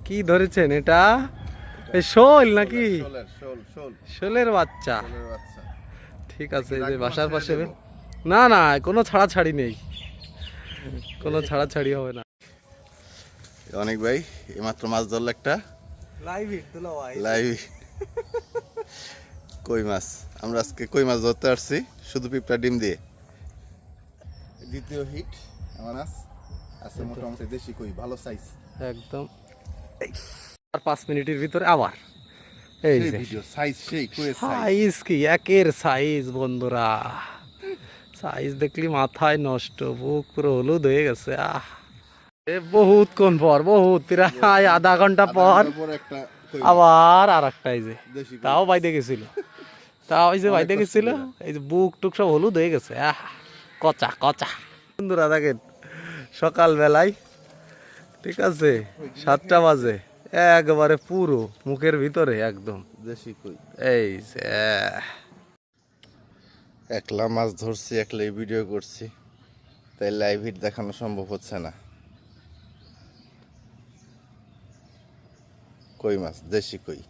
কি ধরেছেন এটা? এই শোল নাকি? শোলের বাচ্চা। ঠিক আছে, এই যে বাসার পাশে। না না, কোনো ছাড়াছাড়ি নেই, কোনো ছাড়াছাড়ি হবে না। অনেক ভাই এইমাত্র মাছ ধরলো একটা লাইভ কই মাছ। আমরা আজকে কই মাছ ধরতে আসছি শুধু পিঁপড়া ডিম দিয়ে। দ্বিতীয় হিট আমার মাছ আছে, মোটামুটি দেশি কই, ভালো সাইজ একদম। আর 5 মিনিটের ভিতরে আবার এই যে সাইজ, সেই কই সাইজ। সাইজ কি একের সাইজ বন্ধুরা, সাইজ দেখলি মাথায় নষ্ট, বুক পুরো হলুদ হয়ে গেছে। বহুত কোন পর, বহুত প্রায় আধা ঘন্টা পর একটা আবার আর একটা, এই যে তাও বাইদে গেছিল, তাও এই যে বাইদে গেছিল, এই যে বুক টুক সব হলুদ হয়ে গেছে। কচা কচা বন্ধুরা দেখেন, সকাল বেলায়, ঠিক আছে 7টা বাজে, একবারে পুরো মুখের ভিতরে একদম দেশি কই। এই যে একলা মাছ ধরছি, একলাই ভিডিও করছি, তাই লাইভ হিট দেখানো সম্ভব হচ্ছে না। কই মাছ, দেশি কই।